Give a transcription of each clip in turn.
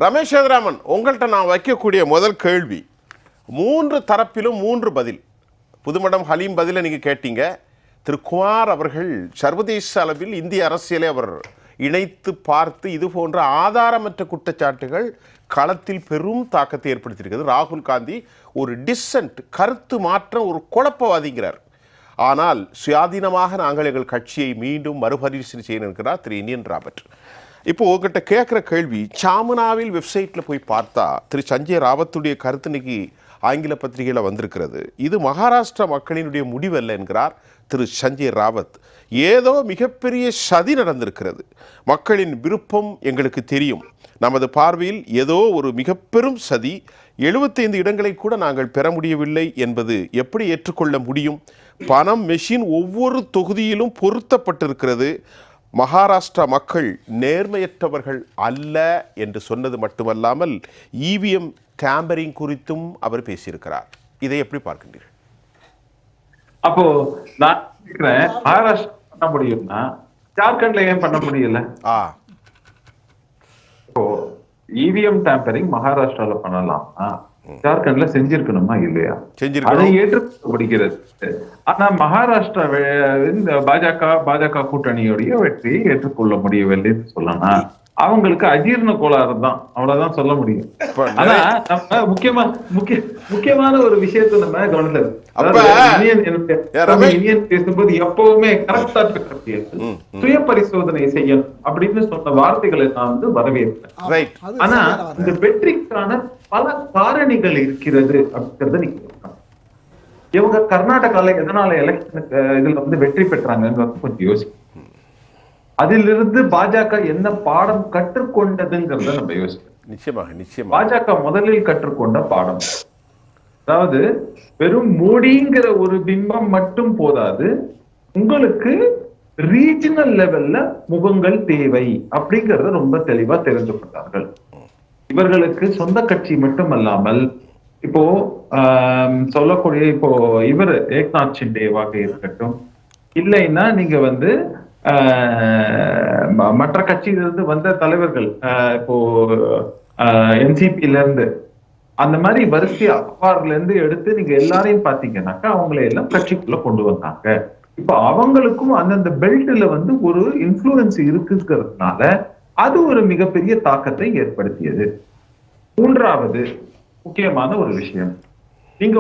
ரமேஷ் சேதுராமன், உங்கள்கிட்ட நான் வைக்கக்கூடிய முதல் கேள்வி, 3 தரப்பிலும் 3 பதில். புதுமடம் ஹலீம் பதிலை நீங்கள் கேட்டீங்க. திரு குமார் அவர்கள் சர்வதேச அளவில் இந்திய அரசியலை அவர் இணைத்து பார்த்து இது போன்ற ஆதாரமற்ற குற்றச்சாட்டுகள் களத்தில் பெரும் தாக்கத்தை ஏற்படுத்தியிருக்கிறது. ராகுல் காந்தி ஒரு டிசன்ட், கருத்து மாற்றம், ஒரு குழப்பவாதிங்கிறார். ஆனால் சுயாதீனமாக நாங்கள் எங்கள் கட்சியை மீண்டும் மறுபரிசீலனை செய்ய இருக்கிறார் திரு இனியன் ராபர்ட். இப்போ உங்ககிட்ட கேட்குற கேள்வி, சாமுனாவில் வெப்சைட்டில் போய் பார்த்தா திரு சஞ்சய் ராவத்துடைய கருத்து இன்னைக்கு ஆங்கில பத்திரிகையில் வந்திருக்கிறது. இது மகாராஷ்டிரா மக்களினுடைய முடிவல்ல என்கிறார் திரு சஞ்சய் ராவத். ஏதோ மிகப்பெரிய சதி நடந்திருக்கிறது. மக்களின் விருப்பம் எங்களுக்கு தெரியும். நமது பார்வையில் ஏதோ ஒரு மிக பெரும் சதி. 75 இடங்களை கூட நாங்கள் பெற முடியவில்லை என்பது எப்படி ஏற்றுக்கொள்ள முடியும்? பணம் மெஷின் ஒவ்வொரு தொகுதியிலும் பொருத்தப்பட்டிருக்கிறது. மகாராஷ்டிரா மக்கள் நேர்மையற்றவர்கள் அல்ல என்று சொன்னது மட்டுமல்லாமல் இவிஎம் டேம்பரிங் குறித்தும் அவர் பேசியிருக்கிறார். இதை எப்படி பார்க்கின்றீர்கள்? அப்போ நான் கேட்கிறேன், மகாராஷ்டிரா பண்ண முடியும்னா ஜார்க்கண்ட்ல ஏன் பண்ண முடியல? இப்போ இவிஎம் டேம்பரிங் மகாராஷ்டிரால பண்ணலாம்னா ஜார்க்கண்ட்ல செஞ்சிருக்கணுமா இல்லையா? அதை ஏற்றுக்கொள்ளப்படுகிறது. ஆனா மகாராஷ்டிரா பாஜக கூட்டணியுடைய வெற்றியை ஏற்றுக்கொள்ள முடியவில்லை சொல்லலாம். அவங்களுக்கு அஜீர்ண கோளாறு தான், அவ்வளவுதான் சொல்ல முடியும். ஆனா நம்ம முக்கியமான ஒரு விஷயத்த நம்ம கவனித்தது, இந்தியன் பேசும்போது எப்பவுமே கரெக்டா சுய பரிசோதனை செய்யணும் அப்படின்னு சொன்ன வார்த்தைகளை நான் வரவேற்பேன். ஆனா இந்த வெற்றிக்கான பல காரணிகள் இருக்கிறது அப்படிங்கறத நீங்க, இவங்க கர்நாடகால எதனால எலெக்ஷனுக்கு இதுல வெற்றி பெற்றாங்க கொஞ்சம் யோசிக்கணும். அதிலிருந்து பாஜக என்ன பாடம் கற்றுக்கொண்டதுங்கிறத நம்ம யோசிக்கணும். நிச்சயமாக பாஜக முதலில் கற்றுக்கொண்ட பாடம், அதாவது வெறும் மோடிங்கிற ஒரு பிம்பம் மட்டும் போதாது, உங்களுக்கு ரீஜனல் லெவல்ல முகங்கள் தேவை அப்படிங்கறத ரொம்ப தெளிவா தெரிந்து கொண்டார்கள். இவர்களுக்கு சொந்த கட்சி மட்டுமல்லாமல் இப்போ சொல்லக்கூடிய இப்போ இவர் ஏக்நாத் ஷிண்டேவாக இருக்கட்டும், இல்லைன்னா நீங்க மற்ற கட்சியிலிருந்து வந்த தலைவர்கள், இப்போ என்சிபில இருந்து அந்த மாதிரி வரிசையா அப்பார்ல இருந்து எடுத்து நீங்க எல்லாரையும் பாத்தீங்கன்னாக்கா அவங்களை எல்லாம் கட்சிக்குள்ள கொண்டு வந்தாங்க. இப்ப அவங்களுக்கும் அந்தந்த பெல்ட்ல ஒரு இன்ஃப்ளூயன்ஸ் இருக்குங்கிறதுனால அது ஒரு மிகப்பெரிய தாக்கத்தை ஏற்படுத்தியது. மூன்றாவது முக்கியமான ஒரு விஷயம், நீங்க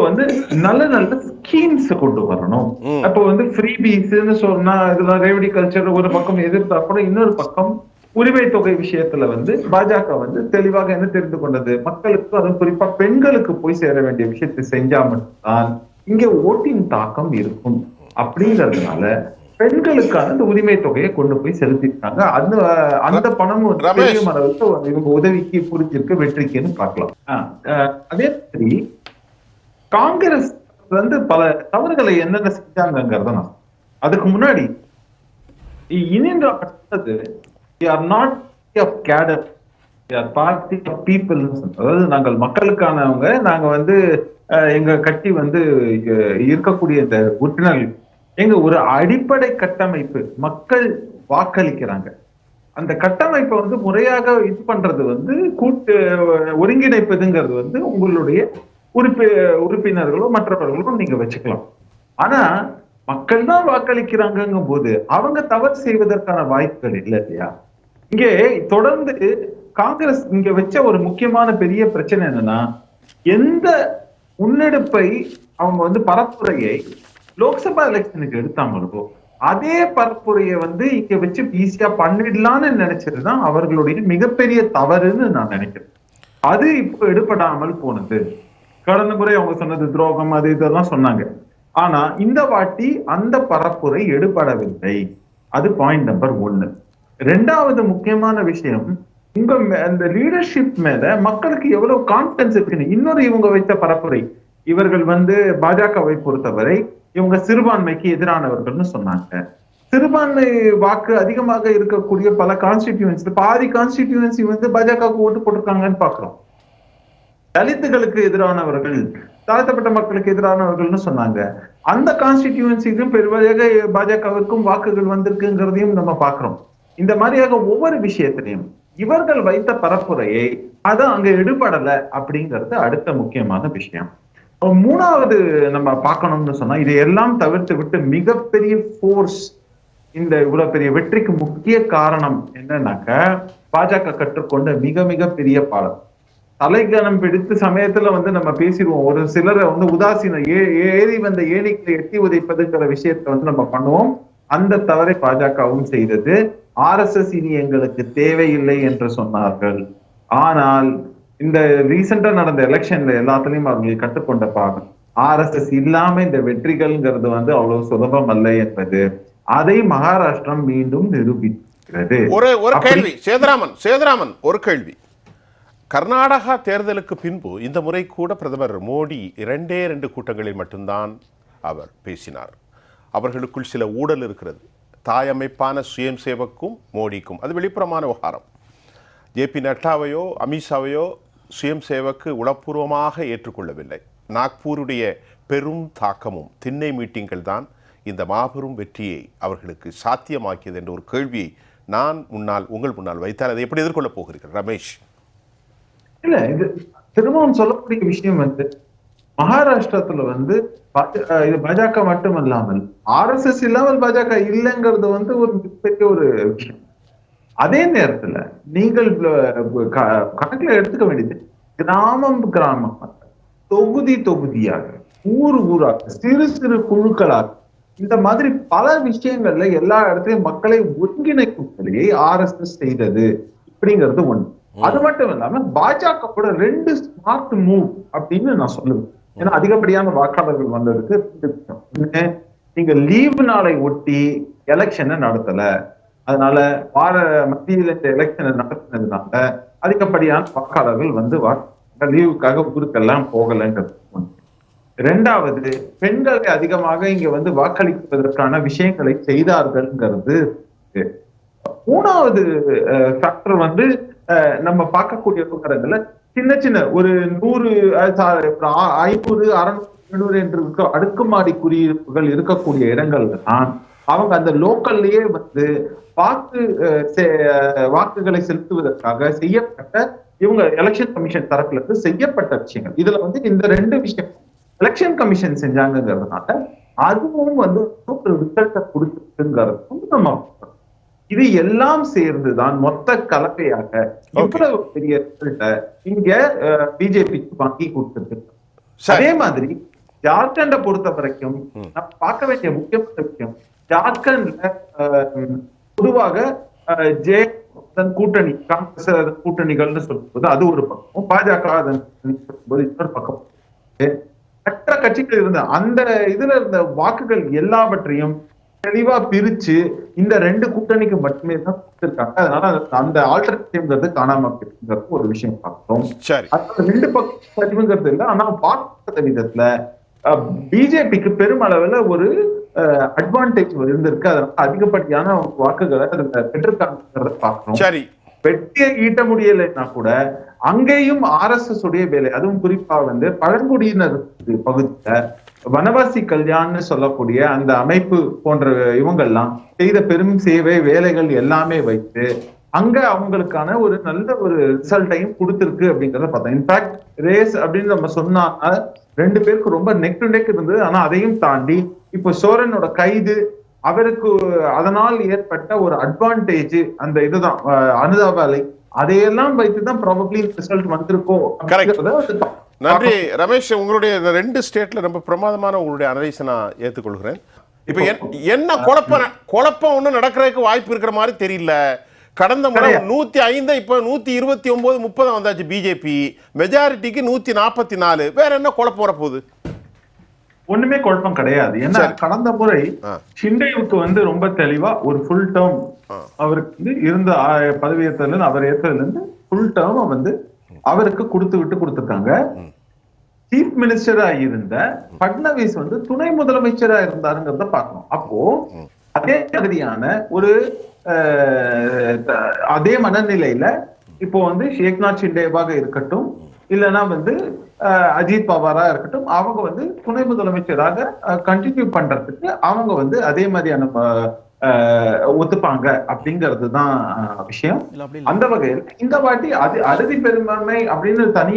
நல்ல நல்ல ஸ்கீம்ஸ் கொண்டு வரணும். அப்போ ஃப்ரீபீஸ்ன்னு சொன்னா இதெல்லாம் ரேவடி கல்ச்சர் ஒரு பக்கம் எதிர்த்தா கூட, இன்னொரு பக்கம் உரிமை தொகை விஷயத்துல பாஜக தெளிவாக என்ன தெரிந்து கொண்டது, மக்களுக்கு அதுவும் குறிப்பா பெண்களுக்கு போய் சேர வேண்டிய விஷயத்தை செஞ்சா மட்டும்தான் இங்க ஓட்டின் தாக்கம் இருக்கும் அப்படிங்கறதுனால பெண்களுக்கான இந்த உரிமை தொகையை கொண்டு போய் செலுத்திருக்காங்க. அந்த பணமும் பெரிய அளவுக்கு இவங்க உதவிக்கு புரிஞ்சிருக்கு, வெற்றிக்குன்னு பார்க்கலாம். அதே மாதிரி காங்கிரஸ் பல தவறுகளை என்னென்ன செஞ்சாங்கிறத நான் அதுக்கு முன்னாடி இந்தியன் அதாவது நாங்கள் மக்களுக்கானவங்க, நாங்க எங்க கட்சி இருக்கக்கூடிய இந்த உறுப்பினர்கள் எங்க ஒரு அடிப்படை கட்டமைப்பு, மக்கள் வாக்களிக்கிறாங்க, அந்த கட்டமைப்பை முறையாக இது பண்றது கூட்டு ஒருங்கிணைப்பதுங்கிறது உங்களுடைய உறுப்பினர்களும் மற்றவர்களும் நீங்க வச்சுக்கலாம். ஆனா மக்கள் தான் வாக்களிக்கிறாங்கும் போது அவங்க தவறு செய்வதற்கான வாய்ப்புகள் இல்லை இல்லையா? இங்கே தொடர்ந்து காங்கிரஸ் இங்க வச்ச ஒரு முக்கியமான பெரிய பிரச்சனை என்னன்னா, எந்த முன்னெடுப்பை அவங்க பரப்புரையை லோக்சபா எலெக்ஷனுக்கு எடுத்தாங்களோ அதே பரப்புரையை இங்க வச்சு ஈஸியா பண்ணிடலான்னு நினைச்சதுதான் அவர்களுடைய மிகப்பெரிய தவறுன்னு நான் நினைக்கிறேன். அது இப்போ எடுபடாமல் போனது. கடந்த முறை அவங்க சொன்னது துரோகம், அது இதெல்லாம் சொன்னாங்க. ஆனா இந்த வாட்டி அந்த பரப்புரை எடுபடவில்லை. அது பாயிண்ட் நம்பர் 1. ரெண்டாவது முக்கியமான விஷயம், உங்க அந்த லீடர்ஷிப் மேல மக்களுக்கு எவ்வளவு கான்பிடன்ஸ் இருக்குன்னு. இன்னொரு இவங்க வைத்த பரப்புரை, இவர்கள் பாஜகவை பொறுத்தவரை இவங்க சிறுபான்மைக்கு எதிரானவர்கள்னு சொன்னாங்க. சிறுபான்மை வாக்கு அதிகமாக இருக்கக்கூடிய பல கான்ஸ்டிடியூன்சி, பாதி கான்ஸ்டிடியூன்சி பாஜகவுக்கு ஓட்டு போட்டிருக்காங்கன்னு பாக்குறோம். தலித்துகளுக்கு எதிரானவர்கள், தாழ்த்தப்பட்ட மக்களுக்கு எதிரானவர்கள்னு சொன்னாங்க. அந்த கான்ஸ்டிடியூன்சிக்கும் பெருவாக பாஜகவிற்கும் வாக்குகள் வந்திருக்குங்கிறதையும் நம்ம பாக்குறோம். இந்த மாதிரியாக ஒவ்வொரு விஷயத்திலையும் இவர்கள் வைத்த பரப்புரையை அது அங்க எடுபடல அப்படிங்கிறது அடுத்த முக்கியமான விஷயம். மூணாவது நம்ம பார்க்கணும்னு சொன்னா இது எல்லாம் தவிர்த்து விட்டு மிகப்பெரிய போர்ஸ், இந்த இவ்வளவு பெரிய வெற்றிக்கு முக்கிய காரணம் என்னன்னாக்க பாஜக கற்றுக்கொண்ட மிக மிக பெரிய பாடம். தலைக்கணம் பிடித்து சமயத்துல நம்ம பேசிடுவோம். ஒரு சிலரை உதாசீன ஏறி வந்த ஏணிகளை எட்டி உதைப்பதுங்கிற விஷயத்த நம்ம பண்ணுவோம். அந்த தவறை பாஜகவும் செய்தது. RSS இனி எங்களுக்கு தேவையில்லை என்று சொன்னார்கள். ஆனால் இந்த ரீசெண்டா நடந்த எலெக்ஷன்ல எல்லாத்துலயும் அவர்கள் கற்றுக்கொண்ட பாடம், RSS இல்லாம இந்த வெற்றிகள்ங்கிறது அவ்வளவு சுலபம் அல்ல என்பது அதை மகாராஷ்டிரம் மீண்டும் நிரூபிக்கிறது. ஒரு கேள்வி சேதுராமன், ஒரு கேள்வி. கர்நாடகா தேர்தலுக்கு பின்பு இந்த முறை கூட பிரதமர் மோடி 2 கூட்டங்களில் மட்டும்தான் அவர் பேசினார். அவர்களுக்குள் சில ஊழல் இருக்கிறது. தாயமைப்பான சுயம் சேவக்கும் மோடிக்கும் அது வெளிப்புறமான விவகாரம். JP நட்டாவையோ அமித்ஷாவையோ சுயம் சேவக்கு உளப்பூர்வமாக ஏற்றுக்கொள்ளவில்லை. நாக்பூருடைய பெரும் தாக்கமும் திண்ணை மீட்டிங்கள் தான் இந்த மாபெரும் வெற்றியை அவர்களுக்கு சாத்தியமாக்கியது என்ற ஒரு கேள்வியை நான் உங்கள் முன்னால் வைத்தால் அதை எப்படி எதிர்கொள்ளப் போகிறீர்கள் ரமேஷ்? இல்ல, இது திரும்பவும் சொல்லக்கூடிய விஷயம் மகாராஷ்டிரத்துல இது பாஜக மட்டும் இல்லாமல் RSS இல்லாமல் பாஜக இல்லைங்கிறது ஒரு மிகப்பெரிய ஒரு விஷயம். அதே நேரத்துல நீங்கள் கணக்குல எடுத்துக்க வேண்டியது கிராமம் தொகுதி தொகுதியாக ஊராக சிறு சிறு குழுக்களாக இந்த மாதிரி பல விஷயங்கள்ல எல்லா இடத்துலயும் மக்களை ஒருங்கிணைக்கும் வேலையை RSS செய்தது அப்படிங்கிறது ஒண்ணு. அது மட்டும் இல்லாம பாஜக கூட 2 ஸ்மார்ட் மூவ் அப்படின்னு நான் சொல்லுவேன். ஏன்னா அதிகப்படியான வாக்காளர்கள் வந்ததுக்கு நீங்க லீவ் நாளை ஒட்டி எலெக்ஷனை நடத்தல, அதனால மத்தியில் இந்த எலெக்ஷனை நடத்தினதுனால அதிகப்படியான வாக்காளர்கள் லீவுக்காக ஊருக்கெல்லாம் போகலங்கிறது ஒண்ணு. 2வது, பெண்களை அதிகமாக இங்க வாக்களிப்பதற்கான விஷயங்களை செய்தார்கள்ங்கிறது. 3வது ஃபேக்டர் நம்ம பார்க்கக்கூடிய விவகாரங்கள்ல சின்ன சின்ன ஒரு 100, 500, 600, 700 என்று அடுக்குமாடி குடியிருப்புகள் இருக்கக்கூடிய இடங்கள்ல தான் அவங்க அந்த லோக்கல்லையே வாக்குகளை செலுத்துவதற்காக செய்யப்பட்ட இவங்க எலெக்ஷன் கமிஷன் தரப்புல இருந்து செய்யப்பட்ட விஷயங்கள். இதுல இந்த 2 விஷயம் எலெக்ஷன் கமிஷன் செஞ்சாங்கிறதுனால அதுவும் ஒரு ரிசல்ட்டை கொடுத்துங்கிறது நம்ம இது எல்லாம் சேர்ந்துதான் மொத்த கலப்பையாக இவ்வளவு பெரிய ரிசல்ட்டை இங்க பிஜேபிக்கு வாங்கி கொடுத்துருக்கு. அதே மாதிரி ஜார்க்கண்டை பொறுத்த வரைக்கும் நம்ம பார்க்க வேண்டிய முக்கியமான விஷயம், ஜார்க்கண்ட்ல பொதுவாக கூட்டணி காங்கிரஸ் கூட்டணிகள்னு சொல்லும்போது அது ஒரு பக்கம், பாஜக சொல்லும்போது இன்னொரு பக்கம். மற்ற கட்சிகள் இருந்த அந்த இதுல இருந்த வாக்குகள் எல்லாவற்றையும் தெளிவா பிரிச்சு இந்த 2 கூட்டணிக்கு மட்டுமே தான் கொடுத்திருக்காங்க. அதனால அந்த ஆல்டர்னேட்டிவ்ங்கிறது காணாம இருக்குங்கிறது ஒரு விஷயம் பார்த்தோம். அதனால 2 பக்கம் சரிவுங்கிறது இல்லை. ஆனா வாக்கு விதத்துல பிஜேபிக்கு பெருமளவுல ஒரு அட்வான்டேஜ் இருந்திருக்கு. அதனால அதிகப்படியான வாக்குகளை பெற்றிருக்காங்க பார்க்கணும். வெற்றியை ஈட்ட முடியலைன்னா கூட அங்கேயும் RSS உடைய வேலை, அதுவும் குறிப்பா பழங்குடியினர் பகுதியில வனவாசி கல்யாண்னு சொல்லக்கூடிய அந்த அமைப்பு போன்ற இவங்கெல்லாம் செய்த பெரும் சேவை வேலைகள் எல்லாமே வைத்து அங்க அவங்களுக்கான ஒரு நல்ல ஒரு ரிசல்ட்டையும் கொடுத்திருக்கு அப்படிங்கறத பார்த்தோம். இன்ஃபேக்ட் ரேஸ் அப்படின்னு நம்ம சொன்னா 2 பேருக்கு ரொம்ப நெக் டு நெக் இருந்தது. ஆனா அதையும் தாண்டி இப்போ சோரனோட கைது அவருக்கு அதனால் ஏற்பட்ட ஒரு அட்வான்டேஜ் அந்த இதுதான் அனுதாபாலை அதையெல்லாம் வைத்துதான் ப்ராபப்ளி ரிசல்ட் வந்திருக்கோம். நன்றி ரமேஷ். உங்களுடைய 2 ஸ்டேட்ல ரொம்ப பிரமாதமான உங்களுடைய அனலைஸை நான் ஏற்றுக்கொள்கிறேன். இப்ப என்ன குழப்பம் ஒன்றும் நடக்கிறதுக்கு வாய்ப்பு இருக்கிற மாதிரி தெரியல. கடந்த முறை 105 இப்ப 129, 30 வந்தாச்சு பிஜேபி, மெஜாரிட்டிக்கு 144. வேற என்ன குழப்பம் வரப்போகுது? ஒண்ணுமே குழப்பம் கிடையாது. ஏன்னா கடந்த முறை ஷிண்டேவுக்கு ரொம்ப தெளிவா ஒரு ஃபுல் டேர்ம் அவருக்கு இருந்த பதவியேற்றல அவர் ஏற்றதுல இருந்து ஃபுல் டேர்ம் அவருக்கு கொடுத்துருக்காங்க. சீஃப் மினிஸ்டரா இருந்த பட்னவிஸ் துணை முதலமைச்சரா இருந்தாருங்கிறத பார்க்கணும். அப்போ அதே மாதிரியான ஒரு அதே மனநிலையில இப்போ ஏக்நாத் ஷிண்டேவாக இருக்கட்டும், இல்லைன்னா அஜித் பவாரா இருக்கட்டும், அவங்க துணை முதலமைச்சராக கண்டினியூ பண்றதுக்கு அவங்க அதே மாதிரியான ஒத்துப்பாங்க அப்படிங்கிறது தான் விஷயம். அந்த வகையில் இந்த வாட்டி அது அறுதி பெரும்பான்மை அப்படின்னு தனி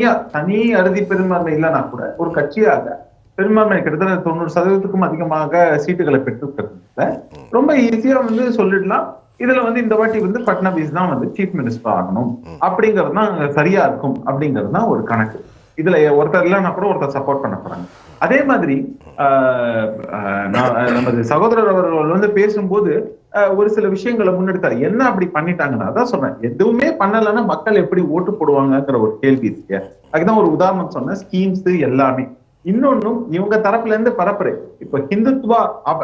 அறுதி பெரும்பான்மை இல்லைன்னா கூட ஒரு கட்சியாக பெரும்பான்மை கிட்டத்தட்ட 90% அதிகமாக சீட்டுகளை பெற்றிருக்கிறது ரொம்ப ஈஸியா வந்து சொல்லிடலாம். இதுல வந்து இந்த வாட்டி வந்து பட்னாவிஸ் தான் வந்து சீஃப் மினிஸ்டர் ஆகணும் அப்படிங்கிறது தான் சரியா இருக்கும் அப்படிங்கிறது தான் ஒரு கணக்கு. இதுல ஒருத்தர் இல்லைன்னா கூட ஒருத்தர் சப்போர்ட் பண்ண போறாங்க. அதே மாதிரி நமது சகோதரர் அவர்கள் வந்து பேசும்போது ஒரு சில விஷயங்களை முன்னெடுத்தாரு. என்ன அப்படி பண்ணிட்டாங்கன்னா அதான் சொன்னேன், எதுவுமே பண்ணலன்னா மக்கள் எப்படி ஓட்டு போடுவாங்கிற ஒரு கேள்வி இருக்கு. அதுதான் ஒரு உதாரணம் சொன்னேன், ஸ்கீம்ஸ் எல்லாமே. இன்னொன்னும் இவங்க தரப்புல இருந்து பரப்புரை இப்ப ஹிந்துத்வா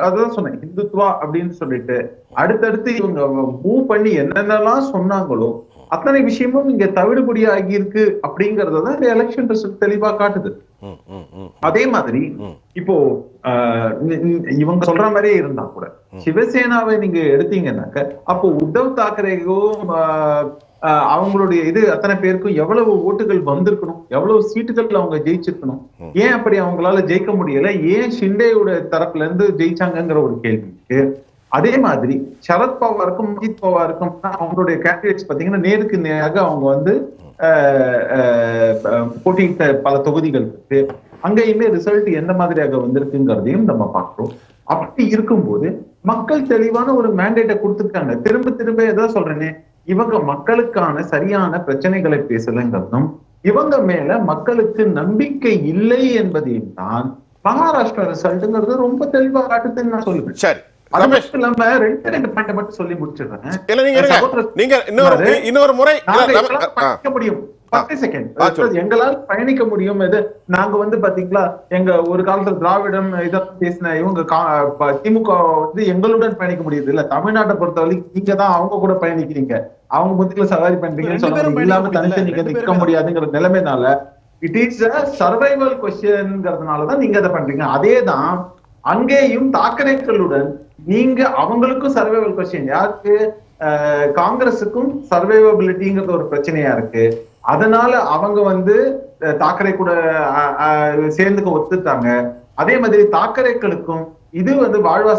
அதான் சொன்னேன், ஹிந்துத்வா அப்படின்னு சொல்லிட்டு அடுத்தடுத்து இவங்க மூவ் பண்ணி என்னென்னலாம் சொன்னாங்களோ அத்தனை விஷயமும் இங்க தவிடுபடி ஆகி இருக்கு அப்படிங்கறதான் இந்த எலெக்ஷன் ரிசல்ட் தெளிவா காட்டுது. அதே மாதிரி இப்போ இவங்க சொல்ற மாதிரியே இருந்தா கூட சிவசேனாவை நீங்க எடுத்தீங்கன்னாக்க அப்போ உத்தவ் தாக்கரேக்கும் அவங்களுடைய அத்தனை பேருக்கும் எவ்வளவு ஓட்டுகள் வந்திருக்கணும், எவ்வளவு சீட்டுகள் அவங்க ஜெயிச்சிருக்கணும், ஏன் அப்படி அவங்களால ஜெயிக்க முடியல, ஏன் ஷிண்டேயோட தரப்புல இருந்து ஜெயிச்சாங்கிற ஒரு கேள்வி இருக்கு. அதே மாதிரி சரத்பவாருக்கும் அஜித் பவாருக்கும் அவங்களுடைய கேண்டிடேட்ஸ் பாத்தீங்கன்னா நேருக்கு நேராக அவங்க வந்து போட்டியிட்ட பல தொகுதிகள் இருக்கு. அங்கேயுமே ரிசல்ட் எந்த மாதிரியாக வந்திருக்குங்கிறதையும் நம்ம பார்க்கிறோம். அப்படி இருக்கும்போது மக்கள் தெளிவான ஒரு மேண்டேட்டை கொடுத்துருக்காங்க. திரும்ப திரும்ப எதாவது சொல்றேனே, இவங்க மக்களுக்கான சரியான பிரச்சனைகளை பேசலங்கிறதும் இவங்க மேல மக்களுக்கு நம்பிக்கை இல்லை என்பதையும் தான் மகாராஷ்டிரா ரிசல்ட்ங்கிறது ரொம்ப தெளிவா காட்டுதுன்னு நான் சொல்லுவேன். சரி, அது மட்டும் இல்லாம ரெண்டு பாயிண்ட் மட்டும் சொல்லி முடிச்சிடுறேன். இன்னொரு முறை முடியும் 10 செகண்ட் எங்களால் பயணிக்க முடியும். நாங்க வந்து பாத்தீங்களா, எங்க ஒரு காலத்துல திராவிடம் இதான் பேசின இவங்க திமுக வந்து எங்களுடன் பயணிக்க முடியுது இல்ல. தமிழ்நாட்டை பொறுத்தவரை நீங்க தான் அவங்க கூட பயணிக்கிறீங்க, அவங்க முத்தில சவாரி பண்றீங்கன்னு சொன்னாங்க. இல்லாம தனித்து நீங்க நிற்க முடியாதுங்கிற நிலைமைனால இட் இஸ் அ சர்வைவல் கொஸ்டின்ங்கிறதுனாலதான் நீங்க அதை பண்றீங்க. அதேதான் அங்கேயும் தாக்கரேக்களுடன் நீங்க அவங்களுக்கும் சர்வைவல் கொஸ்டின், யாருக்கு காங்கிரஸுக்கும் சர்வைவபிலிட்டிங்கிறது ஒரு பிரச்சனையா இருக்கு. அதனால அவங்க வந்து தாக்கரே கூட சேர்ந்துக்க ஒத்துட்டாங்க. அதே மாதிரி தாக்கரேக்களுக்கும் இது வந்து வாழ்வா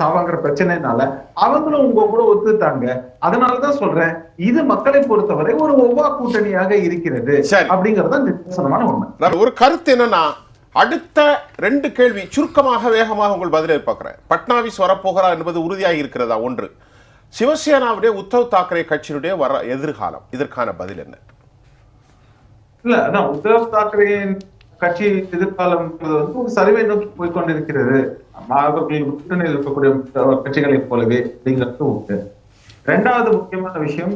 சாவாங்கிற பிரச்சனைனால அவங்களும் உங்க கூட ஒத்துட்டாங்க. அதனாலதான் சொல்றேன், இது மக்களை பொறுத்தவரை ஒரு ஒவ்வா கூட்டணியாக இருக்கிறது அப்படிங்கறது நிதர்சனமான உண்மை. ஒரு கருத்து என்னன்னா, அடுத்த 2 கேள்வி சுருக்கமாக வேகமாக உங்கள் பதிலை பார்க்கிறேன். பட்னாவிஸ் வரப்போகிறார் என்பது உறுதியாக இருக்கிறதா? ஒன்று, சிவசேனாவுடைய உத்தவ் தாக்கரே கட்சியினுடைய எதிர்காலம், இதற்கான பதில் என்ன? இல்ல அதான் உத்தவ் தாக்கரேயின் கட்சி எதிர்காலம் வந்து ஒரு சரிவை நோக்கி போய்கொண்டிருக்கிறது. அவர்கள் கூட்டணியில் இருக்கக்கூடிய கட்சிகளை போலவே அப்படிங்கிறது உண்டு. 2வது முக்கியமான விஷயம்,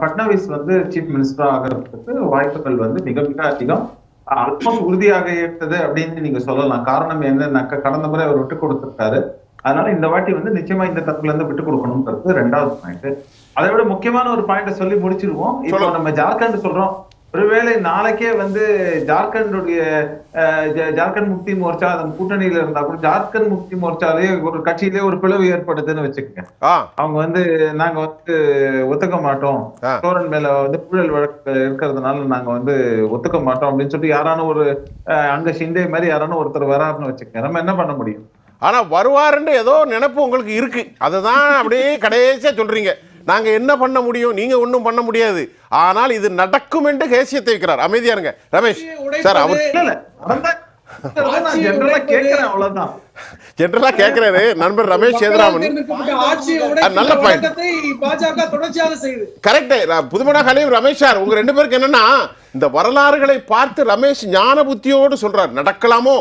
பட்னாவிஸ் வந்து சீஃப் மினிஸ்டர் ஆகிறதுக்கு வாய்ப்புகள் வந்து மிக மிக அதிகம், ஆல்மோஸ்ட் உறுதியாக இருந்தது அப்படின்னு நீங்க சொல்லலாம். காரணம் என்னன்னாக்க, கடந்த முறை அவர் விட்டு கொடுத்திருக்காரு. அதனால இந்த வாட்டி வந்து நிச்சயமா இந்த தரப்புல இருந்து விட்டு கொடுக்கணும்ன்றது 2வது பாயிண்ட். அதை விட முக்கியமான ஒரு பாயிண்ட சொல்லி முடிச்சிருவோம். இப்போ நம்ம ஜார்க்கண்ட் சொல்றோம், ஒருவேளை நாளைக்கே வந்து ஜார்க்கண்ட் முக்தி மோர்ச்சா அதன் கூட்டணியில இருந்தா கூட ஜார்க்கண்ட் முக்தி மோர்ச்சாலே ஒரு கட்சியிலே ஒரு பிளவு ஏற்படுதுன்னு வச்சுக்கோங்க. அவங்க வந்து நாங்க வந்து ஒத்துக்க மாட்டோம், சோரன் மேல வந்து ஊழல் வழக்கு இருக்கிறதுனால நாங்க வந்து ஒத்துக்க மாட்டோம் அப்படின்னு சொல்லிட்டு யாரான ஒரு அங்க ஷிண்டே மாதிரி யாரான ஒருத்தர் வராருன்னு வச்சுக்கோங்க. நம்ம என்ன பண்ண முடியும்? ஆனா வருவாருன்னு ஏதோ நினைப்பு உங்களுக்கு இருக்கு, அதுதான் அப்படியே கடைசியா சொல்றீங்க. நாங்க என்ன பண்ண முடியும், நீங்க ஒன்றும் பண்ண முடியாது, ஆனால் இது நடக்கும் என்று கேசியத்தை வைக்கிறார். அமைதியா இருங்க ரமேஷ் சார். அவர் ஜெனரலா கேட்கிறாரு நண்பர் ரமேஷ் சேதுராமன். நல்ல பாயிண்ட், கரெக்ட். புதுமண ஹலீம் ரமேஷ் சார், உங்க 2 பேருக்கு என்னன்னா, இந்த வரலாறுகளை பார்த்து ரமேஷ் ஞான புத்தியோடு சொல்றார், நடக்கலாமோ